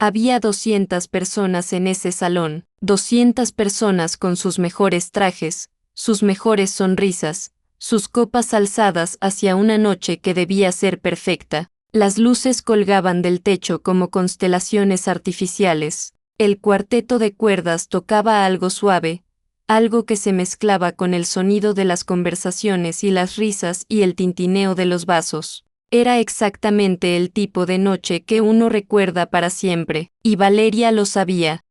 Había 200 personas en ese salón, 200 personas con sus mejores trajes, sus mejores sonrisas, sus copas alzadas hacia una noche que debía ser perfecta. Las luces colgaban del techo como constelaciones artificiales. El cuarteto de cuerdas tocaba algo suave, algo que se mezclaba con el sonido de las conversaciones y las risas y el tintineo de los vasos. Era exactamente el tipo de noche que uno recuerda para siempre, y Valeria lo sabía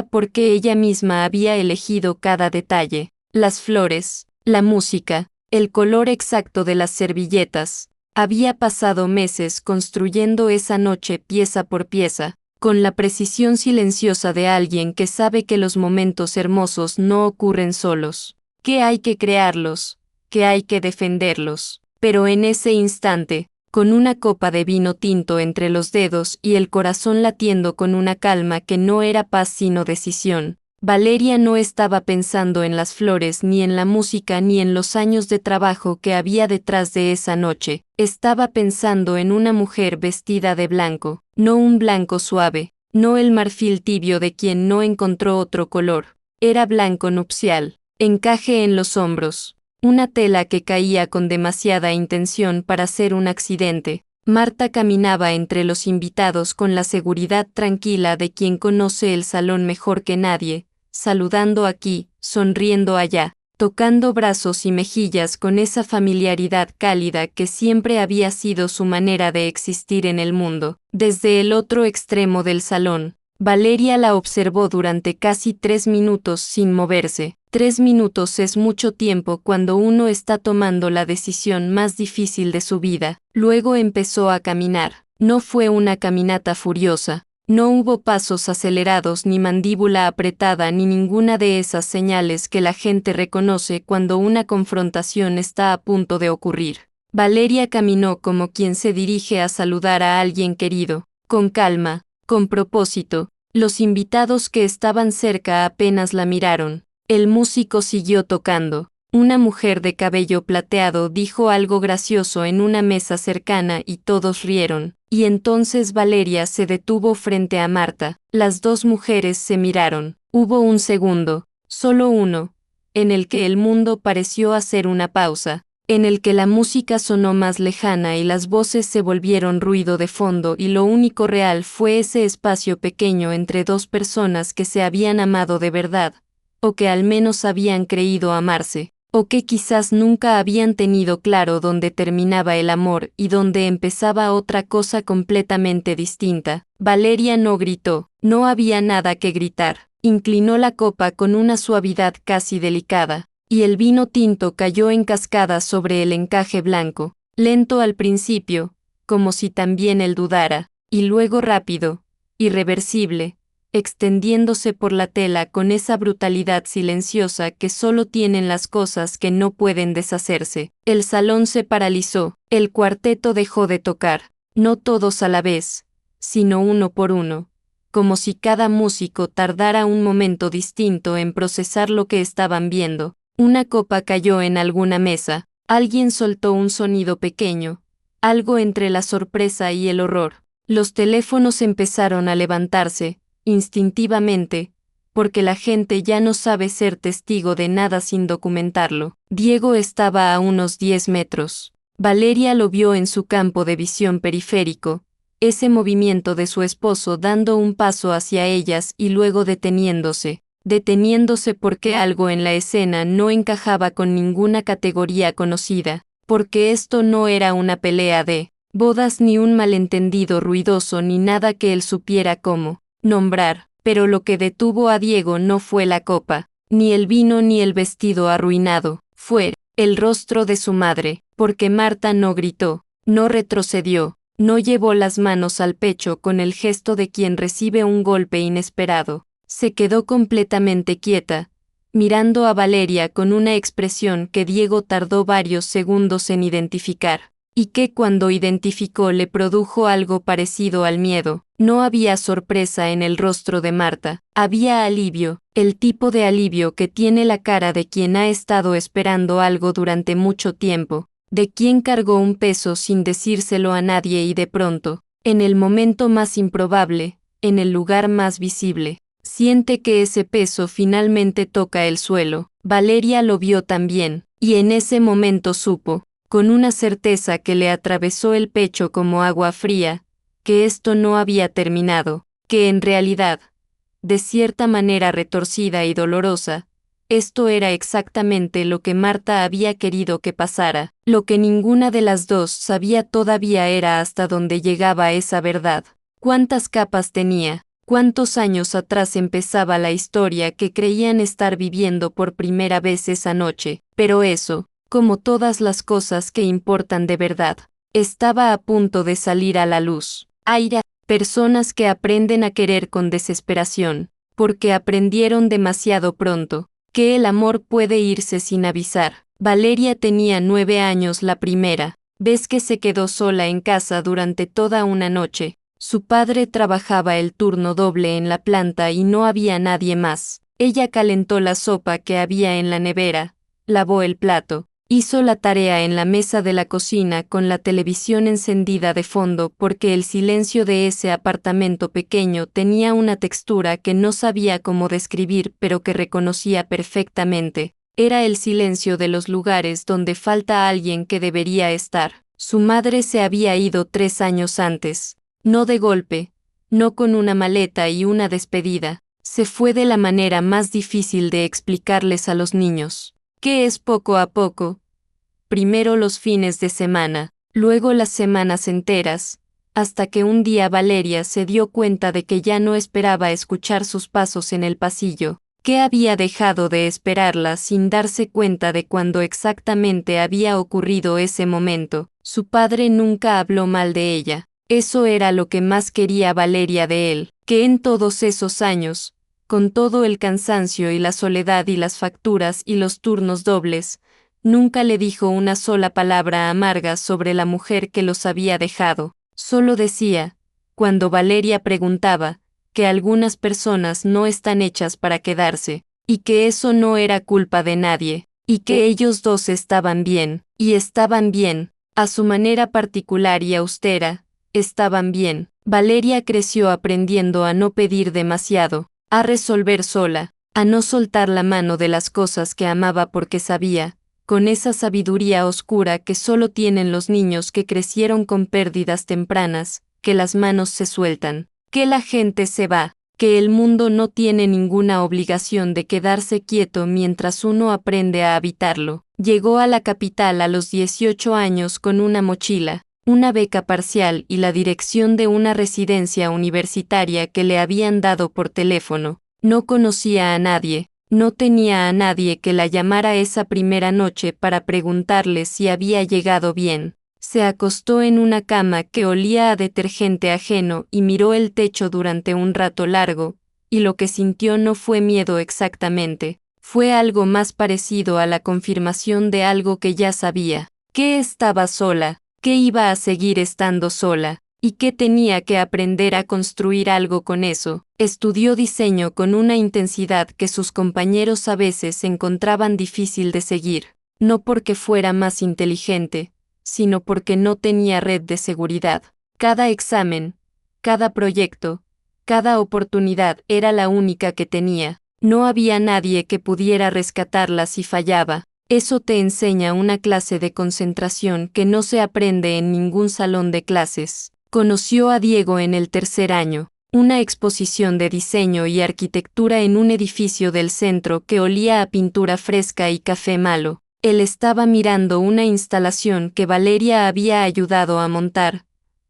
porque ella misma había elegido cada detalle, las flores, la música, el color exacto de las servilletas. Había pasado meses construyendo esa noche pieza por pieza, con la precisión silenciosa de alguien que sabe que los momentos hermosos no ocurren solos, que hay que crearlos, que hay que defenderlos. Pero en ese instante, con una copa de vino tinto entre los dedos y el corazón latiendo con una calma que no era paz sino decisión, Valeria no estaba pensando en las flores ni en la música ni en los años de trabajo que había detrás de esa noche, estaba pensando en una mujer vestida de blanco, no un blanco suave, no el marfil tibio de quien no encontró otro color, era blanco nupcial, encaje en los hombros. Una tela que caía con demasiada intención para ser un accidente. Marta caminaba entre los invitados con la seguridad tranquila de quien conoce el salón mejor que nadie, saludando aquí, sonriendo allá, tocando brazos y mejillas con esa familiaridad cálida que siempre había sido su manera de existir en el mundo. Desde el otro extremo del salón, Valeria la observó durante casi 3 minutos sin moverse. 3 minutos es mucho tiempo cuando uno está tomando la decisión más difícil de su vida. Luego empezó a caminar. No fue una caminata furiosa. No hubo pasos acelerados ni mandíbula apretada ni ninguna de esas señales que la gente reconoce cuando una confrontación está a punto de ocurrir. Valeria caminó como quien se dirige a saludar a alguien querido, con calma, con propósito. Los invitados que estaban cerca apenas la miraron. El músico siguió tocando. Una mujer de cabello plateado dijo algo gracioso en una mesa cercana y todos rieron. Y entonces Valeria se detuvo frente a Marta. Las dos mujeres se miraron. Hubo un segundo, solo uno, en el que el mundo pareció hacer una pausa, en el que la música sonó más lejana y las voces se volvieron ruido de fondo y lo único real fue ese espacio pequeño entre dos personas que se habían amado de verdad, o que al menos habían creído amarse, o que quizás nunca habían tenido claro dónde terminaba el amor y dónde empezaba otra cosa completamente distinta. Valeria no gritó, no había nada que gritar. Inclinó la copa con una suavidad casi delicada, y el vino tinto cayó en cascada sobre el encaje blanco, lento al principio, como si también él dudara, y luego rápido, irreversible, extendiéndose por la tela con esa brutalidad silenciosa que solo tienen las cosas que no pueden deshacerse. El salón se paralizó, el cuarteto dejó de tocar, no todos a la vez, sino uno por uno, como si cada músico tardara un momento distinto en procesar lo que estaban viendo. Una copa cayó en alguna mesa, alguien soltó un sonido pequeño, algo entre la sorpresa y el horror. Los teléfonos empezaron a levantarse, instintivamente, porque la gente ya no sabe ser testigo de nada sin documentarlo. Diego estaba a unos 10 metros. Valeria lo vio en su campo de visión periférico, ese movimiento de su esposo dando un paso hacia ellas y luego deteniéndose porque algo en la escena no encajaba con ninguna categoría conocida, porque esto no era una pelea de bodas ni un malentendido ruidoso ni nada que él supiera cómo nombrar, pero lo que detuvo a Diego no fue la copa, ni el vino ni el vestido arruinado, fue el rostro de su madre, porque Marta no gritó, no retrocedió, no llevó las manos al pecho con el gesto de quien recibe un golpe inesperado. Se quedó completamente quieta, mirando a Valeria con una expresión que Diego tardó varios segundos en identificar, y que cuando identificó le produjo algo parecido al miedo. No había sorpresa en el rostro de Marta, había alivio, el tipo de alivio que tiene la cara de quien ha estado esperando algo durante mucho tiempo, de quien cargó un peso sin decírselo a nadie y de pronto, en el momento más improbable, en el lugar más visible. Siente que ese peso finalmente toca el suelo. Valeria lo vio también, y en ese momento supo, con una certeza que le atravesó el pecho como agua fría, que esto no había terminado, que en realidad, de cierta manera retorcida y dolorosa, esto era exactamente lo que Marta había querido que pasara. Lo que ninguna de las dos sabía todavía era hasta dónde llegaba esa verdad. ¿Cuántas capas tenía? ¿Cuántos años atrás empezaba la historia que creían estar viviendo por primera vez esa noche? Pero eso, como todas las cosas que importan de verdad, estaba a punto de salir a la luz. Aira, personas que aprenden a querer con desesperación, porque aprendieron demasiado pronto que el amor puede irse sin avisar. Valeria tenía 9 años la primera vez que se quedó sola en casa durante toda una noche. Su padre trabajaba el turno doble en la planta y no había nadie más. Ella calentó la sopa que había en la nevera, lavó el plato, hizo la tarea en la mesa de la cocina con la televisión encendida de fondo porque el silencio de ese apartamento pequeño tenía una textura que no sabía cómo describir pero que reconocía perfectamente. Era el silencio de los lugares donde falta alguien que debería estar. Su madre se había ido 3 años antes. No de golpe, no con una maleta y una despedida. Se fue de la manera más difícil de explicarles a los niños, que es poco a poco. Primero los fines de semana, luego las semanas enteras, hasta que un día Valeria se dio cuenta de que ya no esperaba escuchar sus pasos en el pasillo, que había dejado de esperarla sin darse cuenta de cuándo exactamente había ocurrido ese momento. Su padre nunca habló mal de ella. Eso era lo que más quería Valeria de él, que en todos esos años, con todo el cansancio y la soledad y las facturas y los turnos dobles, nunca le dijo una sola palabra amarga sobre la mujer que los había dejado. Solo decía, cuando Valeria preguntaba, que algunas personas no están hechas para quedarse, y que eso no era culpa de nadie, y que ellos dos estaban bien, y estaban bien, a su manera particular y austera, estaban bien. Valeria creció aprendiendo a no pedir demasiado, a resolver sola, a no soltar la mano de las cosas que amaba porque sabía, con esa sabiduría oscura que solo tienen los niños que crecieron con pérdidas tempranas, que las manos se sueltan, que la gente se va, que el mundo no tiene ninguna obligación de quedarse quieto mientras uno aprende a habitarlo. Llegó a la capital a los 18 años con una mochila, una beca parcial y la dirección de una residencia universitaria que le habían dado por teléfono. No conocía a nadie, no tenía a nadie que la llamara esa primera noche para preguntarle si había llegado bien. Se acostó en una cama que olía a detergente ajeno y miró el techo durante un rato largo, y lo que sintió no fue miedo exactamente, fue algo más parecido a la confirmación de algo que ya sabía, que estaba sola, que iba a seguir estando sola, y que tenía que aprender a construir algo con eso. Estudió diseño con una intensidad que sus compañeros a veces encontraban difícil de seguir, no porque fuera más inteligente, sino porque no tenía red de seguridad. Cada examen, cada proyecto, cada oportunidad era la única que tenía. No había nadie que pudiera rescatarla si fallaba. Eso te enseña una clase de concentración que no se aprende en ningún salón de clases. Conoció a Diego en el 3er año, una exposición de diseño y arquitectura en un edificio del centro que olía a pintura fresca y café malo. Él estaba mirando una instalación que Valeria había ayudado a montar,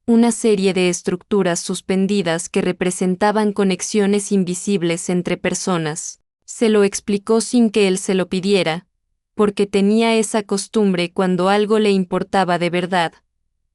una serie de estructuras suspendidas que representaban conexiones invisibles entre personas. Se lo explicó sin que él se lo pidiera, porque tenía esa costumbre cuando algo le importaba de verdad,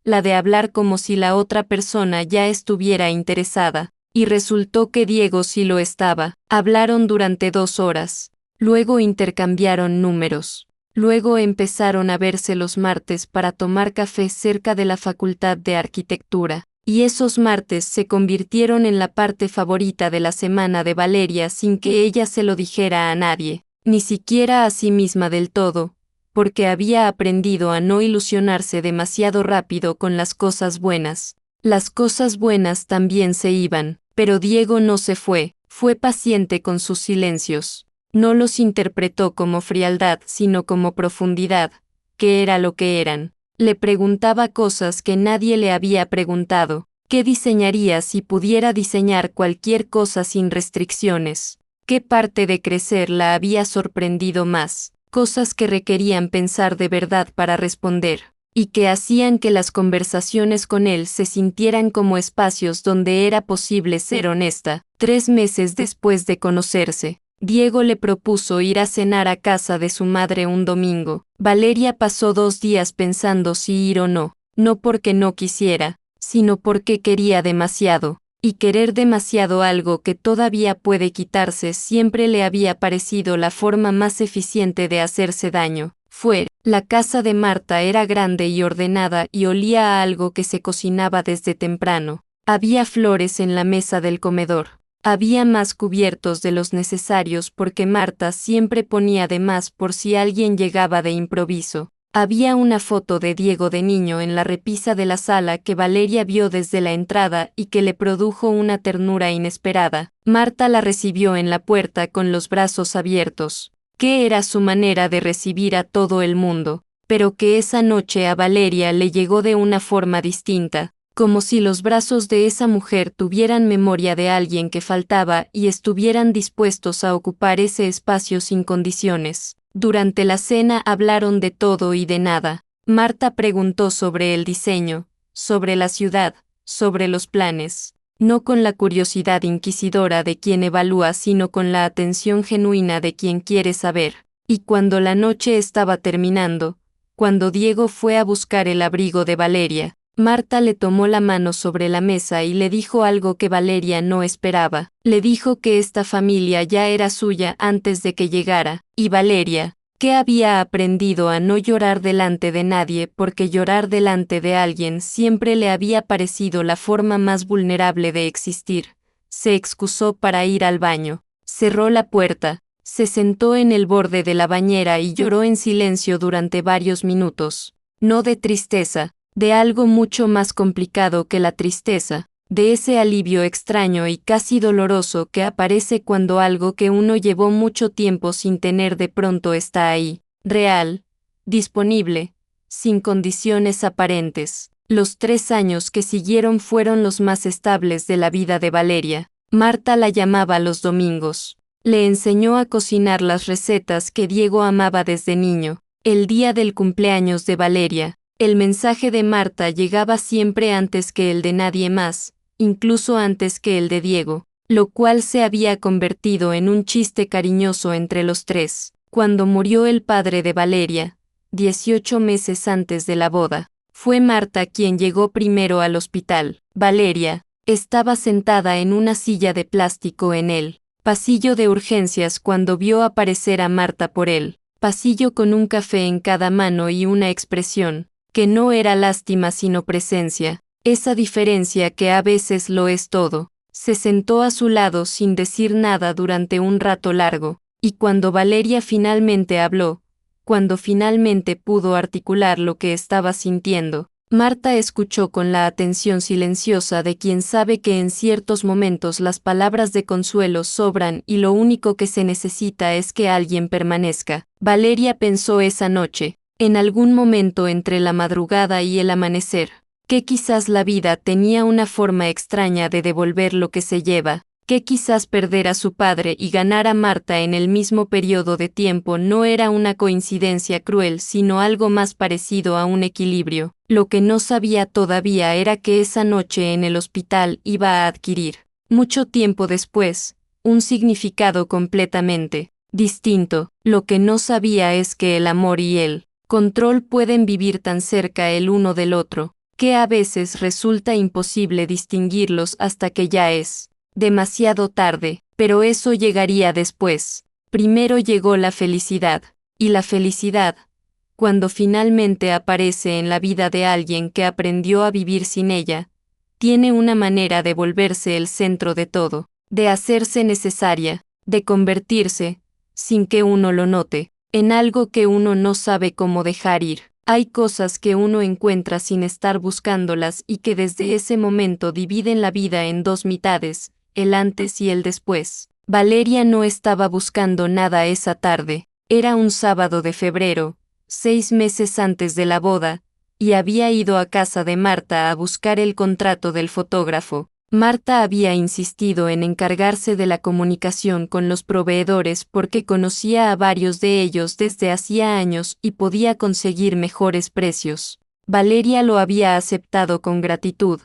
la de hablar como si la otra persona ya estuviera interesada, y resultó que Diego sí lo estaba. Hablaron durante 2 horas, luego intercambiaron números. Luego empezaron a verse los martes para tomar café cerca de la Facultad de Arquitectura, y esos martes se convirtieron en la parte favorita de la semana de Valeria sin que ella se lo dijera a nadie, ni siquiera a sí misma del todo, porque había aprendido a no ilusionarse demasiado rápido con las cosas buenas. Las cosas buenas también se iban, Pero Diego no se fue paciente con sus silencios. No los interpretó como frialdad, sino como profundidad, que era lo que eran. Le preguntaba cosas que nadie le había preguntado. ¿Qué diseñaría si pudiera diseñar cualquier cosa sin restricciones? ¿Qué parte de crecer la había sorprendido más? Cosas que requerían pensar de verdad para responder, y que hacían que las conversaciones con él se sintieran como espacios donde era posible ser honesta. 3 meses después de conocerse, Diego le propuso ir a cenar a casa de su madre un domingo. Valeria pasó 2 días pensando si ir o no, no porque no quisiera, sino porque quería demasiado, y querer demasiado algo que todavía puede quitarse siempre le había parecido la forma más eficiente de hacerse daño. La casa de Marta era grande y ordenada y olía a algo que se cocinaba desde temprano. Había flores en la mesa del comedor. Había más cubiertos de los necesarios porque Marta siempre ponía de más por si alguien llegaba de improviso. Había una foto de Diego de niño en la repisa de la sala que Valeria vio desde la entrada y que le produjo una ternura inesperada. Marta la recibió en la puerta con los brazos abiertos, que era su manera de recibir a todo el mundo, pero que esa noche a Valeria le llegó de una forma distinta, como si los brazos de esa mujer tuvieran memoria de alguien que faltaba y estuvieran dispuestos a ocupar ese espacio sin condiciones. Durante la cena hablaron de todo y de nada. Marta preguntó sobre el diseño, sobre la ciudad, sobre los planes, no con la curiosidad inquisidora de quien evalúa, sino con la atención genuina de quien quiere saber. Y cuando la noche estaba terminando, cuando Diego fue a buscar el abrigo de Valeria, Marta le tomó la mano sobre la mesa y le dijo algo que Valeria no esperaba. Le dijo que esta familia ya era suya antes de que llegara, y Valeria, que había aprendido a no llorar delante de nadie porque llorar delante de alguien siempre le había parecido la forma más vulnerable de existir, se excusó para ir al baño, cerró la puerta, se sentó en el borde de la bañera y lloró en silencio durante varios minutos, no de tristeza, de algo mucho más complicado que la tristeza, de ese alivio extraño y casi doloroso que aparece cuando algo que uno llevó mucho tiempo sin tener de pronto está ahí, real, disponible, sin condiciones aparentes. Los 3 años que siguieron fueron los más estables de la vida de Valeria. Marta la llamaba los domingos. Le enseñó a cocinar las recetas que Diego amaba desde niño. El día del cumpleaños de Valeria, el mensaje de Marta llegaba siempre antes que el de nadie más, incluso antes que el de Diego, lo cual se había convertido en un chiste cariñoso entre los 3. Cuando murió el padre de Valeria, 18 meses antes de la boda, fue Marta quien llegó primero al hospital. Valeria estaba sentada en una silla de plástico en el pasillo de urgencias cuando vio aparecer a Marta por él, pasillo con un café en cada mano y una expresión, que no era lástima sino presencia, esa diferencia que a veces lo es todo. Se sentó a su lado sin decir nada durante un rato largo, y cuando Valeria finalmente habló, cuando finalmente pudo articular lo que estaba sintiendo, Marta escuchó con la atención silenciosa de quien sabe que en ciertos momentos las palabras de consuelo sobran y lo único que se necesita es que alguien permanezca. Valeria pensó esa noche, en algún momento entre la madrugada y el amanecer, que quizás la vida tenía una forma extraña de devolver lo que se lleva, que quizás perder a su padre y ganar a Marta en el mismo periodo de tiempo no era una coincidencia cruel sino algo más parecido a un equilibrio. Lo que no sabía todavía era que esa noche en el hospital iba a adquirir, mucho tiempo después, un significado completamente distinto. Lo que no sabía es que el amor y el control pueden vivir tan cerca el uno del otro, que a veces resulta imposible distinguirlos hasta que ya es demasiado tarde, pero eso llegaría después. Primero llegó la felicidad, y la felicidad, cuando finalmente aparece en la vida de alguien que aprendió a vivir sin ella, tiene una manera de volverse el centro de todo, de hacerse necesaria, de convertirse, sin que uno lo note, en algo que uno no sabe cómo dejar ir. Hay cosas que uno encuentra sin estar buscándolas y que desde ese momento dividen la vida en 2 mitades, el antes y el después. Valeria no estaba buscando nada esa tarde. Era un sábado de febrero, 6 meses antes de la boda, y había ido a casa de Marta a buscar el contrato del fotógrafo. Marta había insistido en encargarse de la comunicación con los proveedores porque conocía a varios de ellos desde hacía años y podía conseguir mejores precios. Valeria lo había aceptado con gratitud,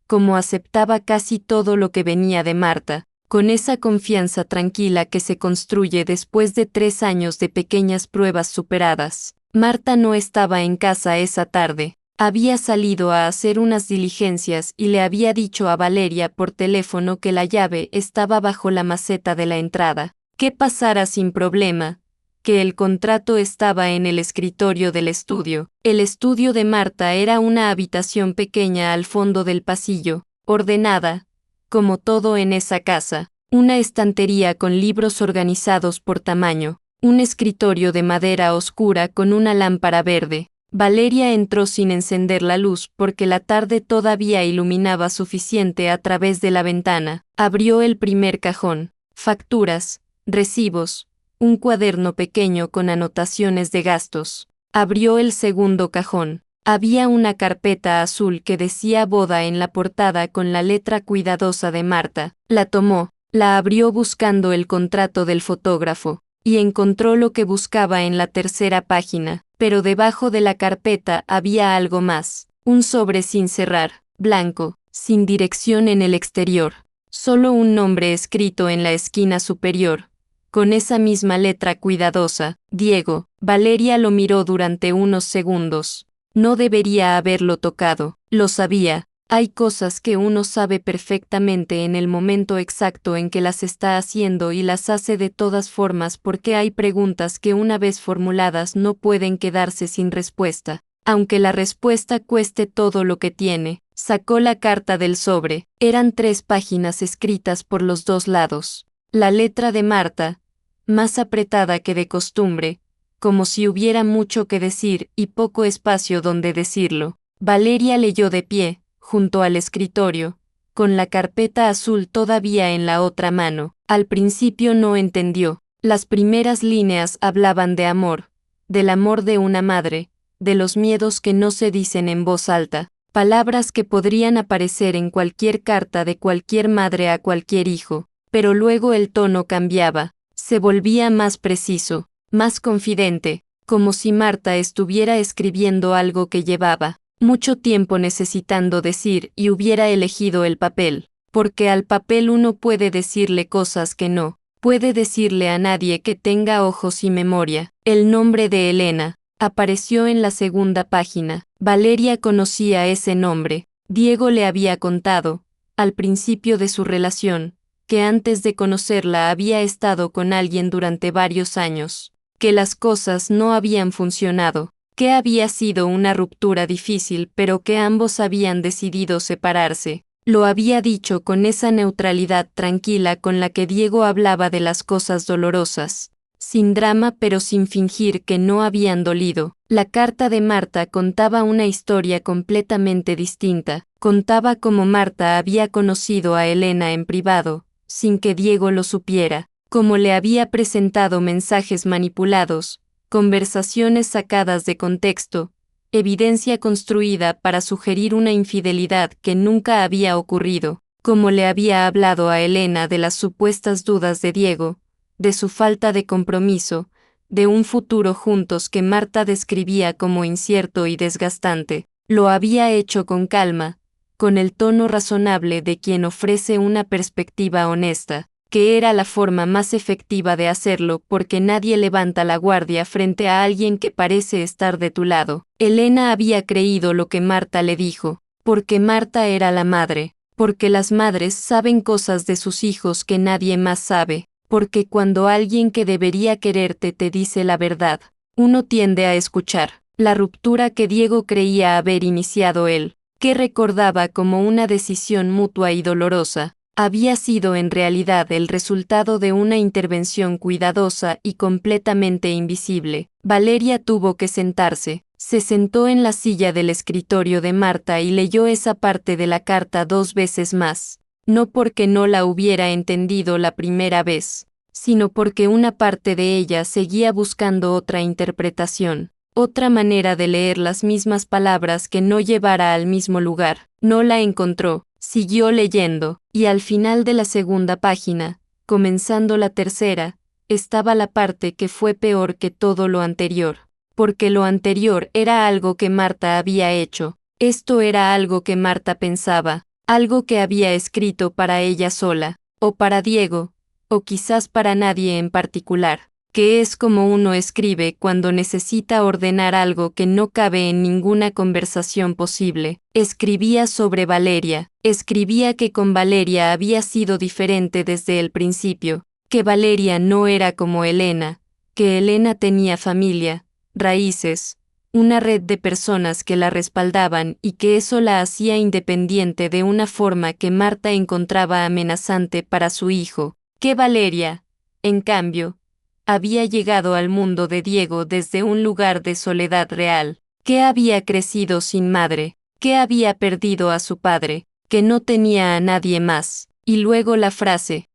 como aceptaba casi todo lo que venía de Marta, con esa confianza tranquila que se construye después de 3 años de pequeñas pruebas superadas. Marta no estaba en casa esa tarde. Había salido a hacer unas diligencias y le había dicho a Valeria por teléfono que la llave estaba bajo la maceta de la entrada, que pasara sin problema, que el contrato estaba en el escritorio del estudio. El estudio de Marta era una habitación pequeña al fondo del pasillo, ordenada, como todo en esa casa, una estantería con libros organizados por tamaño, un escritorio de madera oscura con una lámpara verde. Valeria entró sin encender la luz porque la tarde todavía iluminaba suficiente a través de la ventana. Abrió el primer cajón. Facturas, recibos, un cuaderno pequeño con anotaciones de gastos. Abrió el segundo cajón. Había una carpeta azul que decía boda en la portada con la letra cuidadosa de Marta. La tomó, la abrió buscando el contrato del fotógrafo, y encontró lo que buscaba en la tercera página, pero debajo de la carpeta había algo más. Un sobre sin cerrar, blanco, sin dirección en el exterior. Solo un nombre escrito en la esquina superior. Con esa misma letra cuidadosa, Diego. Valeria lo miró durante unos segundos. No debería haberlo tocado, lo sabía. Hay cosas que uno sabe perfectamente en el momento exacto en que las está haciendo y las hace de todas formas porque hay preguntas que una vez formuladas no pueden quedarse sin respuesta, aunque la respuesta cueste todo lo que tiene. Sacó la carta del sobre. Eran 3 páginas escritas por los 2 lados. La letra de Marta, más apretada que de costumbre, como si hubiera mucho que decir y poco espacio donde decirlo. Valeria leyó de pie, junto al escritorio, con la carpeta azul todavía en la otra mano. Al principio no entendió. Las primeras líneas hablaban de amor, del amor de una madre, de los miedos que no se dicen en voz alta, palabras que podrían aparecer en cualquier carta de cualquier madre a cualquier hijo, pero luego el tono cambiaba, se volvía más preciso, más confidente, como si Marta estuviera escribiendo algo que llevaba mucho tiempo necesitando decir y hubiera elegido el papel, porque al papel uno puede decirle cosas que no puede decirle a nadie que tenga ojos y memoria. El nombre de Elena apareció en la segunda página. Valeria conocía ese nombre. Diego le había contado, al principio de su relación, que antes de conocerla había estado con alguien durante varios años, que las cosas no habían funcionado, que había sido una ruptura difícil pero que ambos habían decidido separarse. Lo había dicho con esa neutralidad tranquila con la que Diego hablaba de las cosas dolorosas, sin drama pero sin fingir que no habían dolido. La carta de Marta contaba una historia completamente distinta. Contaba cómo Marta había conocido a Elena en privado, sin que Diego lo supiera, cómo le había presentado mensajes manipulados, conversaciones sacadas de contexto, evidencia construida para sugerir una infidelidad que nunca había ocurrido, cómo le había hablado a Elena de las supuestas dudas de Diego, de su falta de compromiso, de un futuro juntos que Marta describía como incierto y desgastante. Lo había hecho con calma, con el tono razonable de quien ofrece una perspectiva honesta, que era la forma más efectiva de hacerlo porque nadie levanta la guardia frente a alguien que parece estar de tu lado. Elena había creído lo que Marta le dijo, porque Marta era la madre, porque las madres saben cosas de sus hijos que nadie más sabe, porque cuando alguien que debería quererte te dice la verdad, uno tiende a escuchar. La ruptura que Diego creía haber iniciado él, que recordaba como una decisión mutua y dolorosa, había sido en realidad el resultado de una intervención cuidadosa y completamente invisible. Valeria tuvo que sentarse. Se sentó en la silla del escritorio de Marta y leyó esa parte de la carta 2 veces más. no porque no la hubiera entendido la primera vez, sino porque una parte de ella seguía buscando otra interpretación, otra manera de leer las mismas palabras que no llevara al mismo lugar. No la encontró, siguió leyendo, y al final de la segunda página, comenzando la tercera, estaba la parte que fue peor que todo lo anterior, porque lo anterior era algo que Marta había hecho, esto era algo que Marta pensaba, algo que había escrito para ella sola, o para Diego, o quizás para nadie en particular, que es como uno escribe cuando necesita ordenar algo que no cabe en ninguna conversación posible. Escribía sobre Valeria, escribía que con Valeria había sido diferente desde el principio, que Valeria no era como Elena, que Elena tenía familia, raíces, una red de personas que la respaldaban y que eso la hacía independiente de una forma que Marta encontraba amenazante para su hijo, que Valeria, en cambio, había llegado al mundo de Diego desde un lugar de soledad real, que había crecido sin madre, que había perdido a su padre, que no tenía a nadie más, y luego la frase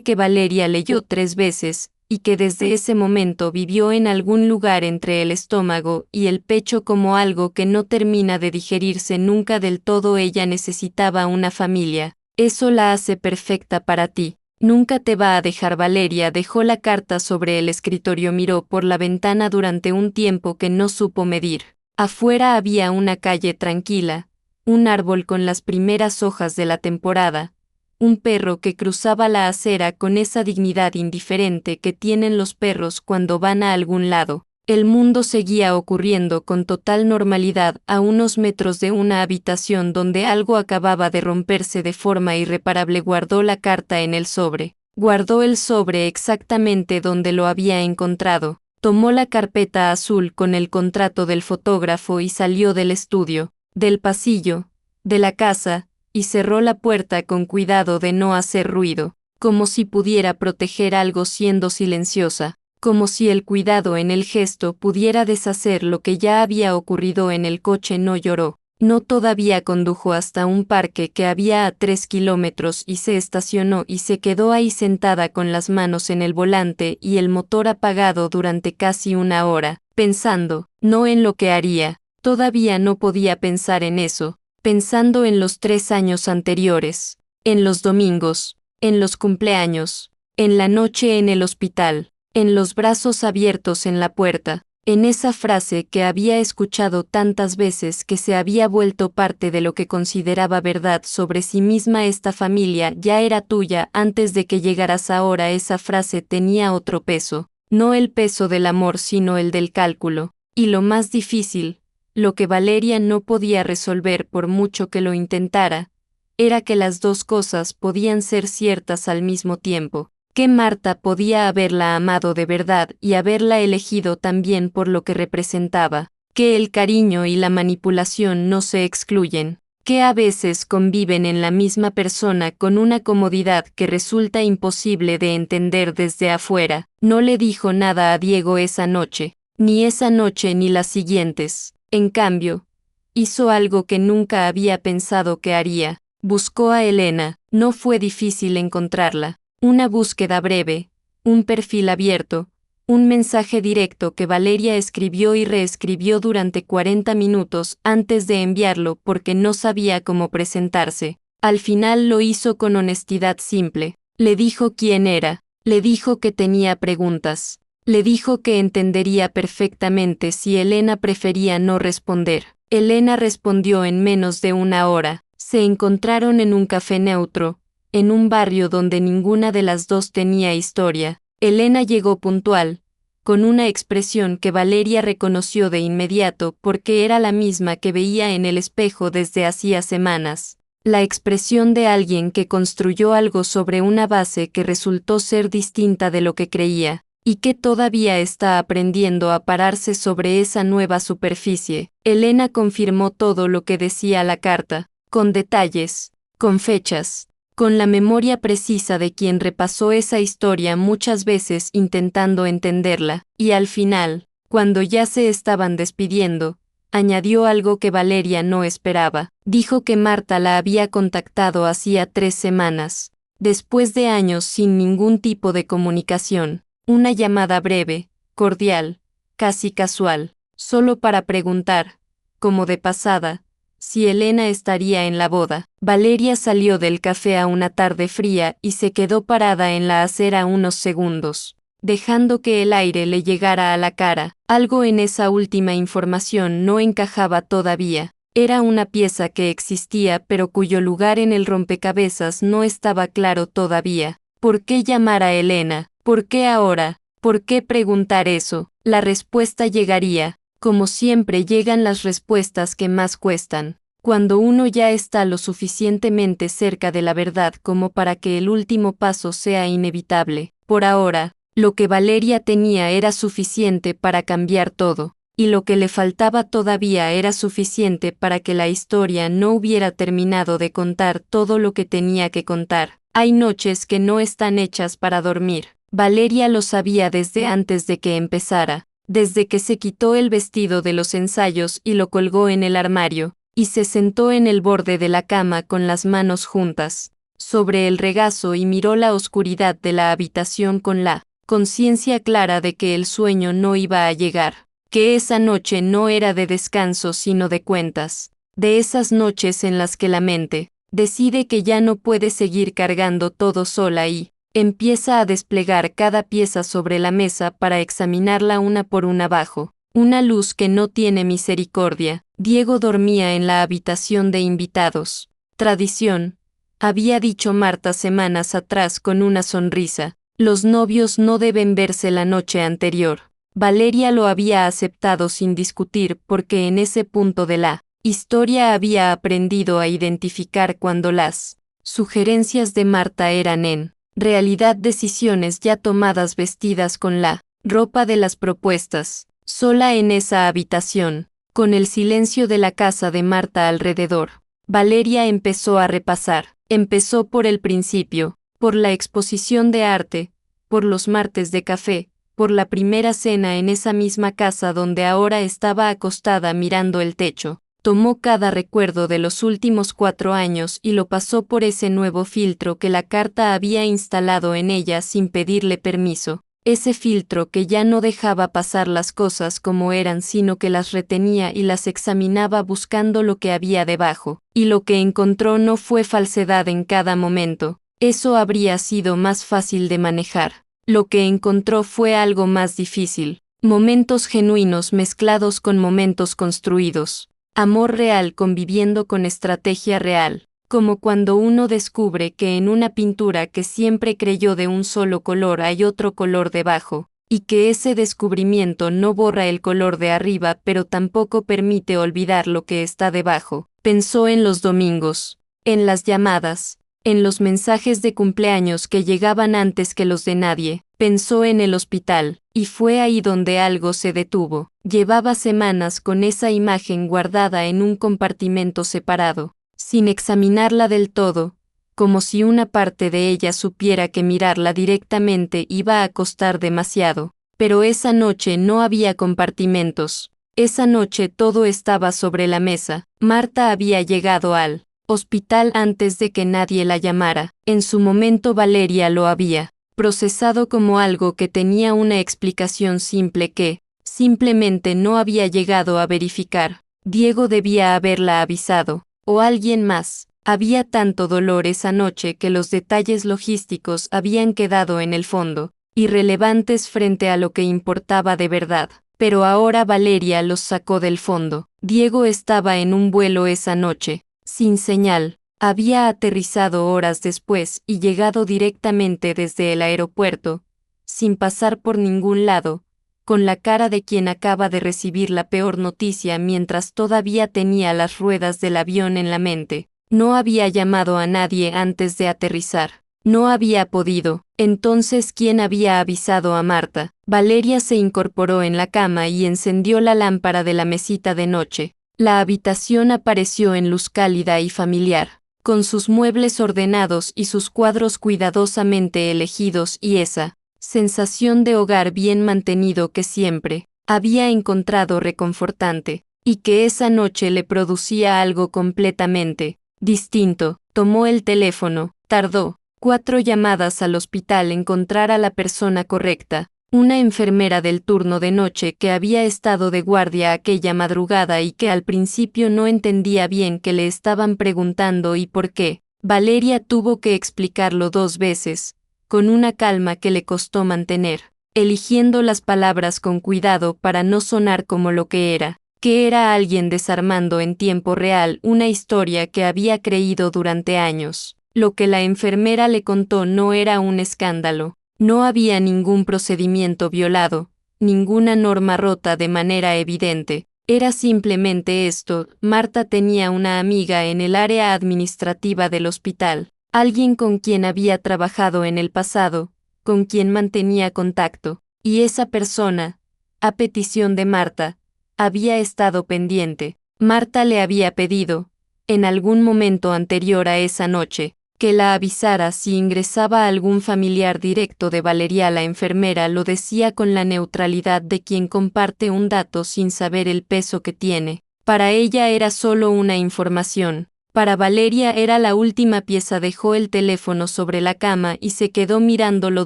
que Valeria leyó 3 veces, y que desde ese momento vivió en algún lugar entre el estómago y el pecho como algo que no termina de digerirse nunca del todo. Ella necesitaba una familia, eso la hace perfecta para ti. Nunca te va a dejar. Valeria dejó la carta sobre el escritorio, miró por la ventana durante un tiempo que no supo medir. Afuera había una calle tranquila, un árbol con las primeras hojas de la temporada, un perro que cruzaba la acera con esa dignidad indiferente que tienen los perros cuando van a algún lado. El mundo seguía ocurriendo con total normalidad a unos metros de una habitación donde algo acababa de romperse de forma irreparable. Guardó la carta en el sobre. Guardó el sobre exactamente donde lo había encontrado. Tomó la carpeta azul con el contrato del fotógrafo y salió del estudio, del pasillo, de la casa, y cerró la puerta con cuidado de no hacer ruido, como si pudiera proteger algo siendo silenciosa, como si el cuidado en el gesto pudiera deshacer lo que ya había ocurrido en el coche. No lloró, no todavía condujo hasta un parque que había a 3 kilómetros y se estacionó y se quedó ahí sentada con las manos en el volante y el motor apagado durante casi una hora, pensando, no en lo que haría, todavía no podía pensar en eso, pensando en los 3 años anteriores, en los domingos, en los cumpleaños, en la noche en el hospital, en los brazos abiertos en la puerta, en esa frase que había escuchado tantas veces que se había vuelto parte de lo que consideraba verdad sobre sí misma. Esta familia ya era tuya antes de que llegaras. Ahora esa frase tenía otro peso, no el peso del amor sino el del cálculo, y lo más difícil, lo que Valeria no podía resolver por mucho que lo intentara, era que las dos cosas podían ser ciertas al mismo tiempo, que Marta podía haberla amado de verdad y haberla elegido también por lo que representaba, que el cariño y la manipulación no se excluyen, que a veces conviven en la misma persona con una comodidad que resulta imposible de entender desde afuera. No le dijo nada a Diego esa noche, ni las siguientes. En cambio, hizo algo que nunca había pensado que haría. Buscó a Elena. No fue difícil encontrarla. Una búsqueda breve, un perfil abierto, un mensaje directo que Valeria escribió y reescribió durante 40 minutos antes de enviarlo porque no sabía cómo presentarse. Al final lo hizo con honestidad simple. Le dijo quién era, le dijo que tenía preguntas. Le dijo que entendería perfectamente si Elena prefería no responder. Elena respondió en menos de una hora. Se encontraron en un café neutro, en un barrio donde ninguna de las dos tenía historia. Elena llegó puntual, con una expresión que Valeria reconoció de inmediato porque era la misma que veía en el espejo desde hacía semanas. La expresión de alguien que construyó algo sobre una base que resultó ser distinta de lo que creía, y que todavía está aprendiendo a pararse sobre esa nueva superficie. Elena confirmó todo lo que decía la carta, con detalles, con fechas, con la memoria precisa de quien repasó esa historia muchas veces intentando entenderla, y al final, cuando ya se estaban despidiendo, añadió algo que Valeria no esperaba. Dijo que Marta la había contactado hacía 3 semanas. Después de años sin ningún tipo de comunicación, una llamada breve, cordial, casi casual, solo para preguntar, como de pasada, si Elena estaría en la boda. Valeria salió del café a una tarde fría y se quedó parada en la acera unos segundos, dejando que el aire le llegara a la cara. Algo en esa última información no encajaba todavía. Era una pieza que existía pero cuyo lugar en el rompecabezas no estaba claro todavía. ¿Por qué llamar a Elena? ¿Por qué ahora? ¿Por qué preguntar eso? La respuesta llegaría. Como siempre llegan las respuestas que más cuestan, cuando uno ya está lo suficientemente cerca de la verdad como para que el último paso sea inevitable. Por ahora, lo que Valeria tenía era suficiente para cambiar todo, y lo que le faltaba todavía era suficiente para que la historia no hubiera terminado de contar todo lo que tenía que contar. Hay noches que no están hechas para dormir. Valeria lo sabía desde antes de que empezara. Desde que se quitó el vestido de los ensayos y lo colgó en el armario, y se sentó en el borde de la cama con las manos juntas sobre el regazo y miró la oscuridad de la habitación con la conciencia clara de que el sueño no iba a llegar, que esa noche no era de descanso sino de cuentas, de esas noches en las que la mente decide que ya no puede seguir cargando todo sola y empieza a desplegar cada pieza sobre la mesa para examinarla una por una bajo una luz que no tiene misericordia. Diego dormía en la habitación de invitados. Tradición, había dicho Marta semanas atrás con una sonrisa. Los novios no deben verse la noche anterior. Valeria lo había aceptado sin discutir porque en ese punto de la historia había aprendido a identificar cuando las sugerencias de Marta eran en realidad decisiones ya tomadas vestidas con la ropa de las propuestas, sola en esa habitación, con el silencio de la casa de Marta alrededor. Valeria empezó a repasar. Empezó por el principio, por la exposición de arte, por los martes de café, por la primera cena en esa misma casa donde ahora estaba acostada mirando el techo. Tomó cada recuerdo de los últimos 4 años y lo pasó por ese nuevo filtro que la carta había instalado en ella sin pedirle permiso. Ese filtro que ya no dejaba pasar las cosas como eran sino que las retenía y las examinaba buscando lo que había debajo. Y lo que encontró no fue falsedad en cada momento. Eso habría sido más fácil de manejar. Lo que encontró fue algo más difícil. Momentos genuinos mezclados con momentos construidos. Amor real conviviendo con estrategia real, como cuando uno descubre que en una pintura que siempre creyó de un solo color hay otro color debajo, y que ese descubrimiento no borra el color de arriba pero tampoco permite olvidar lo que está debajo. Pensó en los domingos, en las llamadas, en los mensajes de cumpleaños que llegaban antes que los de nadie. Pensó en el hospital, y fue ahí donde algo se detuvo. Llevaba semanas con esa imagen guardada en un compartimento separado, sin examinarla del todo, como si una parte de ella supiera que mirarla directamente iba a costar demasiado. Pero esa noche no había compartimentos. Esa noche todo estaba sobre la mesa. Marta había llegado al hospital antes de que nadie la llamara. En su momento Valeria lo había procesado como algo que tenía una explicación simple que, simplemente no había llegado a verificar. Diego debía haberla avisado, o alguien más. Había tanto dolor esa noche que los detalles logísticos habían quedado en el fondo, irrelevantes frente a lo que importaba de verdad. Pero ahora Valeria los sacó del fondo. Diego estaba en un vuelo esa noche, sin señal. Había aterrizado horas después y llegado directamente desde el aeropuerto, sin pasar por ningún lado, con la cara de quien acaba de recibir la peor noticia mientras todavía tenía las ruedas del avión en la mente. No había llamado a nadie antes de aterrizar. No había podido. Entonces, ¿quién había avisado a Marta? Valeria se incorporó en la cama y encendió la lámpara de la mesita de noche. La habitación apareció en luz cálida y familiar, con sus muebles ordenados y sus cuadros cuidadosamente elegidos y esa sensación de hogar bien mantenido que siempre había encontrado reconfortante. y que esa noche le producía algo completamente distinto. Tomó el teléfono, tardó 4 llamadas al hospital en encontrar a la persona correcta, una enfermera del turno de noche que había estado de guardia aquella madrugada y que al principio no entendía bien qué le estaban preguntando y por qué. Valeria tuvo que explicarlo 2 veces, con una calma que le costó mantener, eligiendo las palabras con cuidado para no sonar como lo que era alguien desarmando en tiempo real una historia que había creído durante años. Lo que la enfermera le contó no era un escándalo, no había ningún procedimiento violado, ninguna norma rota de manera evidente. Era simplemente esto: Marta tenía una amiga en el área administrativa del hospital, alguien con quien había trabajado en el pasado, con quien mantenía contacto, y esa persona, a petición de Marta, había estado pendiente. Marta le había pedido, en algún momento anterior a esa noche, que la avisara si ingresaba algún familiar directo de Valeria. La enfermera lo decía con la neutralidad de quien comparte un dato sin saber el peso que tiene. Para ella era solo una información. Para Valeria era la última pieza. Dejó el teléfono sobre la cama y se quedó mirándolo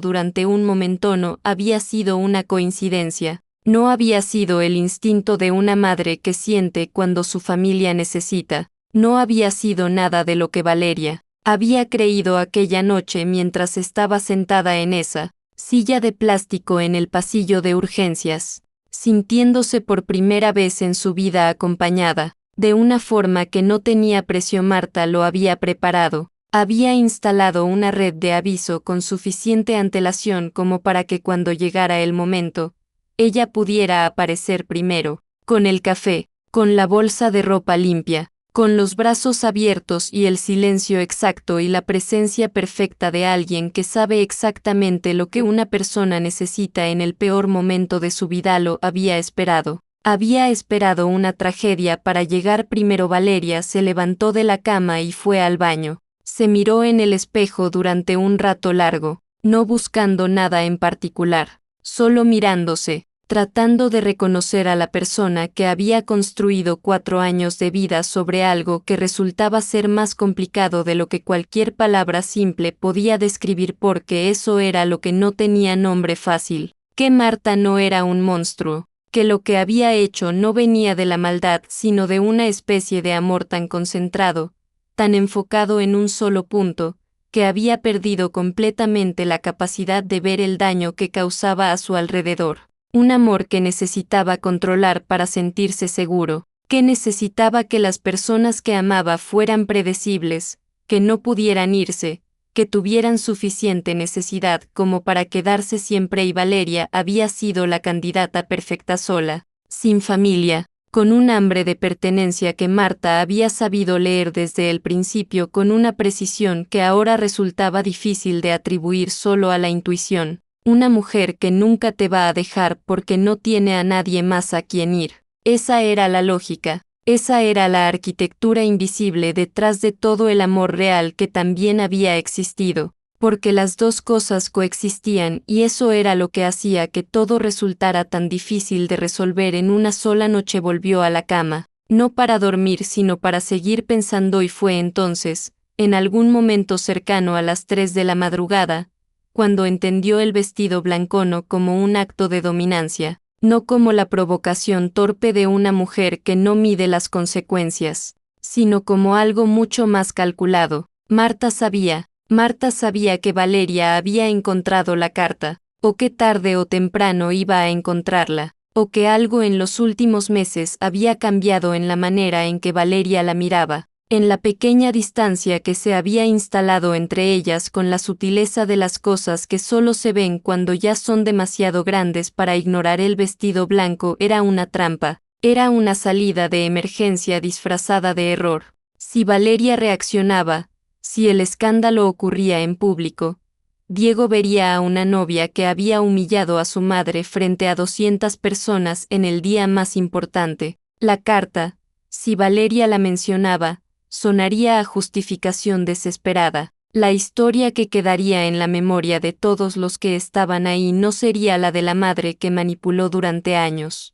durante un momento. No había sido una coincidencia. No había sido el instinto de una madre que siente cuando su familia necesita. No había sido nada de lo que Valeria había creído aquella noche mientras estaba sentada en esa silla de plástico en el pasillo de urgencias, sintiéndose por primera vez en su vida acompañada, de una forma que no tenía precio. Marta lo había preparado, había instalado una red de aviso con suficiente antelación como para que cuando llegara el momento, ella pudiera aparecer primero, con el café, con la bolsa de ropa limpia, con los brazos abiertos y el silencio exacto y la presencia perfecta de alguien que sabe exactamente lo que una persona necesita en el peor momento de su vida. Lo había esperado. Había esperado una tragedia para llegar primero. Valeria se levantó de la cama y fue al baño. Se miró en el espejo durante un rato largo, no buscando nada en particular, solo mirándose, tratando de reconocer a la persona que había construido 4 años de vida sobre algo que resultaba ser más complicado de lo que cualquier palabra simple podía describir, porque eso era lo que no tenía nombre fácil, que Marta no era un monstruo, que lo que había hecho no venía de la maldad sino de una especie de amor tan concentrado, tan enfocado en un solo punto, que había perdido completamente la capacidad de ver el daño que causaba a su alrededor. Un amor que necesitaba controlar para sentirse seguro, que necesitaba que las personas que amaba fueran predecibles, que no pudieran irse, que tuvieran suficiente necesidad como para quedarse siempre. Y Valeria había sido la candidata perfecta, sola, sin familia, con un hambre de pertenencia que Marta había sabido leer desde el principio con una precisión que ahora resultaba difícil de atribuir solo a la intuición. Una mujer que nunca te va a dejar porque no tiene a nadie más a quien ir. Esa era la lógica, esa era la arquitectura invisible detrás de todo el amor real que también había existido, porque las dos cosas coexistían y eso era lo que hacía que todo resultara tan difícil de resolver en una sola noche. Volvió a la cama, no para dormir sino para seguir pensando, y fue entonces, en algún momento cercano a las 3 de la madrugada, cuando entendió el vestido blanco no como un acto de dominancia, no como la provocación torpe de una mujer que no mide las consecuencias, sino como algo mucho más calculado. Marta sabía que Valeria había encontrado la carta, o que tarde o temprano iba a encontrarla, o que algo en los últimos meses había cambiado en la manera en que Valeria la miraba, en la pequeña distancia que se había instalado entre ellas, con la sutileza de las cosas que solo se ven cuando ya son demasiado grandes para ignorar. El vestido blanco era una trampa, era una salida de emergencia disfrazada de error. Si Valeria reaccionaba, si el escándalo ocurría en público, Diego vería a una novia que había humillado a su madre frente a 200 personas en el día más importante. La carta, si Valeria la mencionaba, sonaría a justificación desesperada. La historia que quedaría en la memoria de todos los que estaban ahí no sería la de la madre que manipuló durante años.